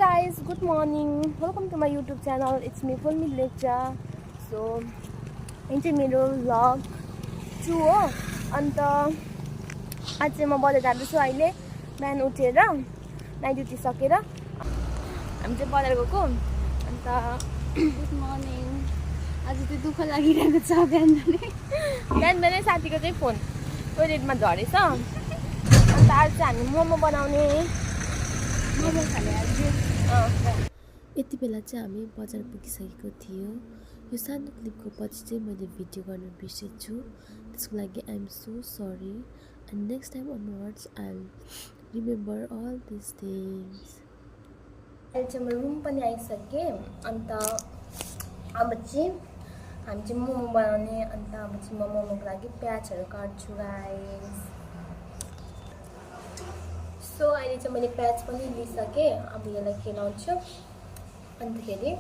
guys, good morning. Welcome to my YouTube channel. It's me Fulmi Lecture. So, into मेरो vlog 2 हो. अन्त आज चाहिँ म बजार जाँदैछु अहिले बिहान उठेर नाइट ड्युटी सकेर हामी चाहिँ बजार गएको अन्त गुड मर्निङ। आज चाहिँ दुःख लागिरहेको छ बिहान साथीको चाहिँ फोन टोइलेटमा झरेछ अन्त आज चाहिँ हामी मोमो बनाउने मोमो खाने आज। यति बेला चाहिँ हामी बजार पुगिसकेको थियो। यो सानो क्लिपको पछि चाहिँ मैले भिडियो गर्न बिर्सेछु, त्यसको लागि I am so sorry and next time onwards I will remember all this things. अहिले चाहिँ म रुम पनि आइसकेँ। अन्त अब चाहिँ हामी चाहिँ मोमो बनाउने। अन्त अब चाहिँ म मोमोको लागि प्याजहरू काट्छु गाइस। सो अहिले चाहिँ मैले प्याज पनि लिइसकेँ। अब यसलाई खेलाउँछु अन्तखेरि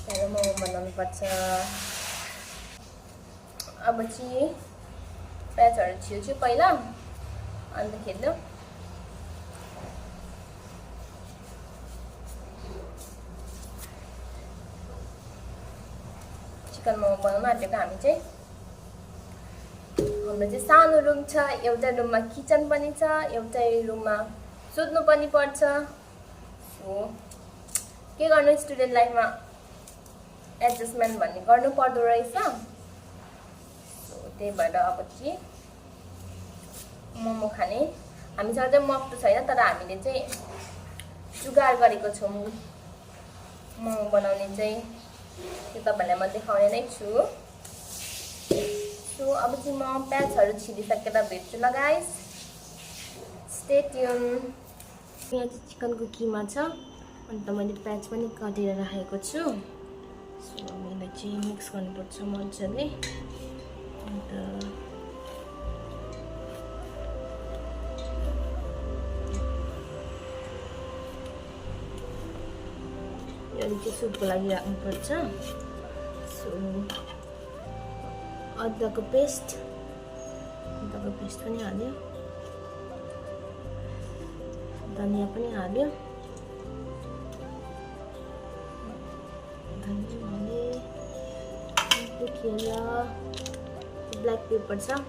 त्यहाँबाट मोमो बनाउनुपर्छ। अब चाहिँ प्याजहरू छिल्छु पहिला अन्तखेरि चिकन मोमो बनाउन आँटेको हामी चाहिँ। हाम्रो चाहिँ सानो रुम छ, एउटा रुममा किचन पनि छ, एउटै रुममा सुत्नु पनि पर्छ। सो के गर्नु, स्टुडेन्ट लाइफमा एडजस्टमेन्ट भन्ने गर्नु पर्दो रहेछ। सो त्यही भएर अब चाहिँ मोमो खाने हामीसँग चाहिँ मक्टु छैन, तर हामीले चाहिँ जुगाड गरेको छौँ मोमो बनाउने चाहिँ। त्यो तपाईँहरूलाई म देखाउने नै छु। सो अब चाहिँ म प्याजहरू छिलिसकेर भेट्छु ल गाइस, स्टे ट्युन। यहाँ चाहिँ चिकनको किमा छ, अन्त मैले प्याज पनि काटेर राखेको छु। सो यसलाई चाहिँ मिक्स गर्नुपर्छ मजाले। अन्त यो चाहिँ सुपको लागि राख्नुपर्छ। सो अदुवाको पेस्ट पनि हाल्यो, धनियाँ पनि हाल्यो, ब्ल्याक पेपर छ,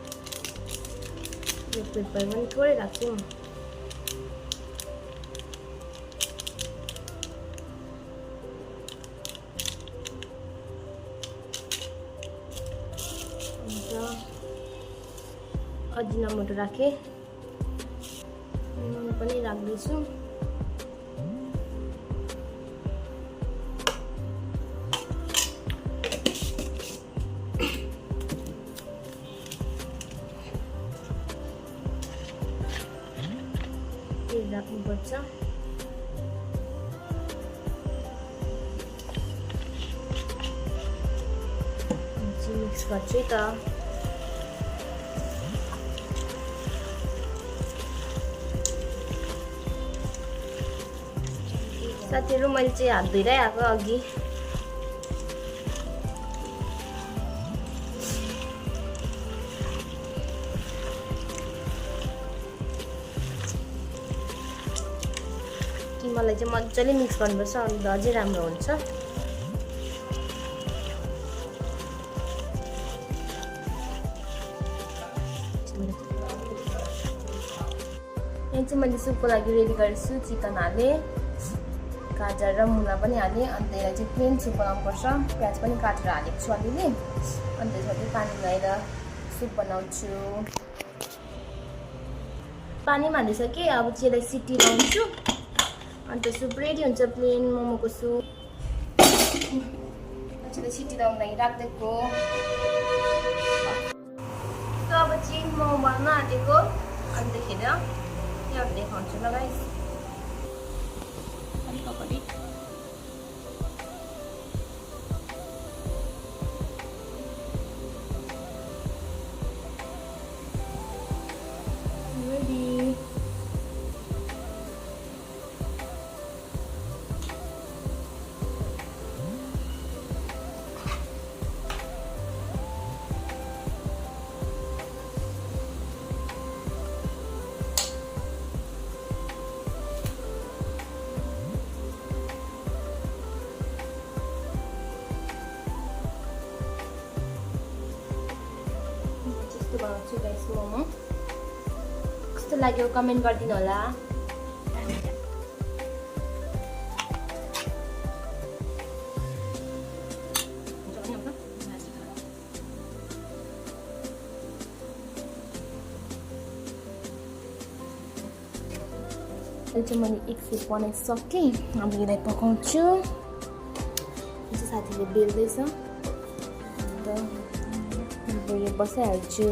ब्ल्याक पेपर पनि थोरै राख्छु। अजिनामोटो राखेँ, नुन पनि राख्दैछु। तेल राख्नुपर्छ। मिक्स गर्छु त। साथीहरू मैले चाहिँ हात धोइरै आएको अघि। किमालाई चाहिँ मजाले मिक्स गर्नुपर्छ, अन्त अझै राम्रो हुन्छ। यहाँ चाहिँ मैले सुपको लागि रेडी गरेछु। चिकन हालेँ, गाजर र मुला पनि हालेँ। अन्त यसलाई चाहिँ प्लेन सुप बनाउनुपर्छ। प्याज पनि काटेर हालेको छु अलिअलि। अन्त त्यसपछि पानी लगाएर सुप बनाउँछु। पानीमा हालिसकेँ। अब चाहिँ यसलाई सिटी लाउँछु, अन्त सुप रेडी हुन्छ, प्लेन मोमोको सुप। त्यसलाई सिटी लाउनु लागि राखिदिएको। अब चाहिँ मोमो बनाउन आँटेको, अन्तखेरि यहाँ देखाउँछु ल गाइस। मोमो कस्तो लाग्यो कमेन्ट गरिदिनु होला। यो चाहिँ मैले एक सेट बनाइसकेँ। अब यसलाई पकाउँछु। यो चाहिँ साथीले बेल्दैछ अन्त अब यो बसाइहाल्छु।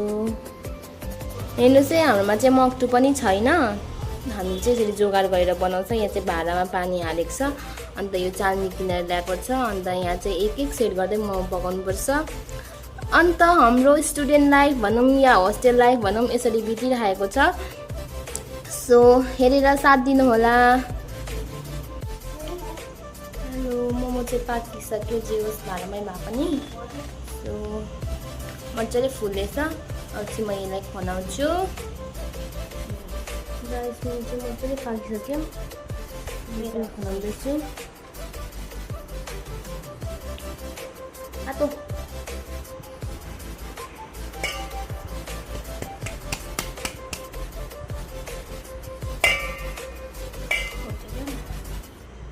हेर्नुहोस् है, हाम्रोमा चाहिँ मक्टु पनि छैन। हामी चाहिँ यसरी जोगाड गरेर बनाउँछ। यहाँ चाहिँ भाँडामा पानी हालेको छ। अन्त यो चाल्नी किनेर ल्याएको छ। अन्त यहाँ चाहिँ एक एक सेट गर्दै मोमो पकाउनुपर्छ। अन्त हाम्रो स्टुडेन्ट लाइफ भनौँ या होस्टेल लाइफ भनौँ यसरी बितिरहेको छ। सो हेरेर साथ दिनु होला। हेलो, मोमो चाहिँ पाकिसक्यो जे होस् भाँडामै भए पनि। सो मजाले फुलेछ। अब चाहिँ म यसलाई खनाउँछु। गाइस मोमो चाहिँ मजाले पाकिसक्यो। यसलाई खनाउँदैछु। आतो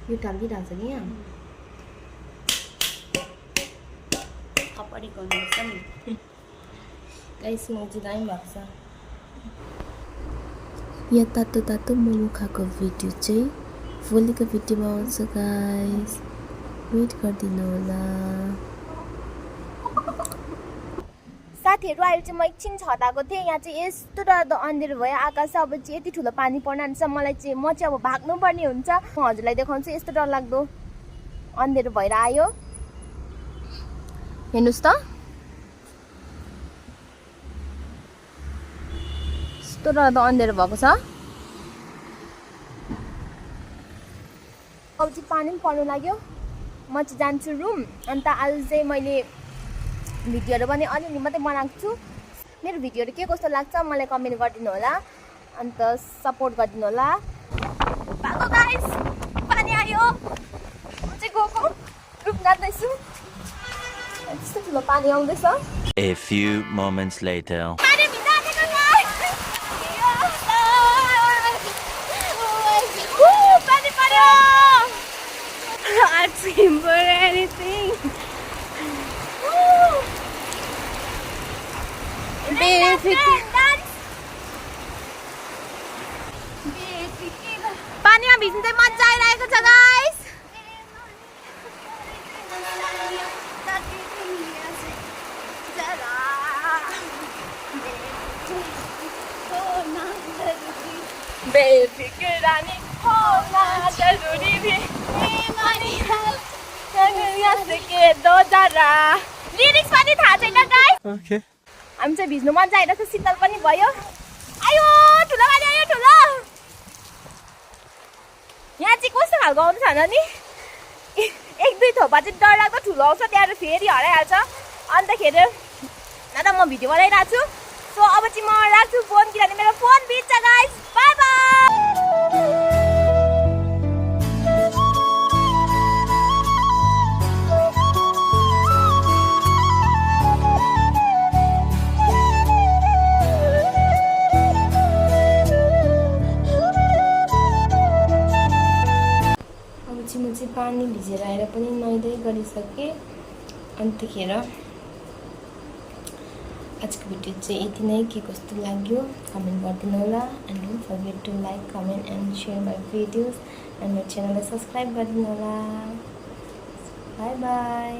यो ढाल्दिइहाल्छ नि यहाँ खपडी गर्नुपर्छ नि। गाइस मोमो चाहिँ दामी भएको छ। यहाँ तातो तातो मोमो खाएको भिडियो चाहिँ भोलिको भिडियोमा आउँछ गाइस, वेट गरिदिनु होला। साथीहरू अहिले चाहिँ म एकछिन छताको थिएँ। यहाँ चाहिँ यस्तो डरलाग्दो अन्धेरो भयो आकाश। अब चाहिँ यति ठुलो पानी पर्न आँट्छ। म चाहिँ अब भाग्नुपर्ने हुन्छ। म हजुरलाई देखाउँछु। यस्तो डरलाग्दो अन्धेरो भएर आयो। हेर्नुहोस् त, यस्तो डरलाग्दो अन्धेरो भएको छ। अब चाहिँ पानी पनि पर्नु लाग्यो। म चाहिँ जान्छु रुम। अन्त आज चाहिँ मैले भिडियोहरू पनि अलिअलि मात्रै बनाएको छु। मेरो भिडियोहरू के कस्तो लाग्छ मलाई कमेन्ट गरिदिनु होला। अन्त सपोर्ट गरिदिनु होला। भागो गाइस, पानी आयो। म चाहिँ गएको रुम जाँदैछु। यस्तो ठुलो पानी आउँदैछ। A few moments later. पानी भित्र आएको गाइस। पानी पर्यो। Asking for anything. पानीमा भिज्नु चाहिँ मजा आइरहेको छ गाइस। बेफिक्र रानी होना जरूरी भी के दो जरा। लिरिक्स पनि थाहा छैन गाइस। Okay. हामी चाहिँ भिज्नु मजा आइरहेको छ। शीतल पनि भयो। आयो ठुलो पानी आयो ठुलो। यहाँ चाहिँ कस्तो खालको आउँछ भन नि। एक दुई थोपा चाहिँ डरलाग्दो ठुलो आउँछ। त्यहाँ फेरि हराइहाल्छ। अन्तखेरि न त म भिडियो बनाइरहेको छु। सो अब चाहिँ म राख्छु फोन, किनभने मेरो फोन बित्छ गाइस। By by. म चाहिँ पानी भिजेर आएर पनि नुहाइदै गरिसकेँ। अन्तखेरि आजको भिडियो चाहिँ यति नै। के कस्तो लाग्यो कमेन्ट गरिदिनु होला। And don't forget to like comment and share my videos and मेरो च्यानललाई सब्सक्राइब गरिदिनु होला। Bye by.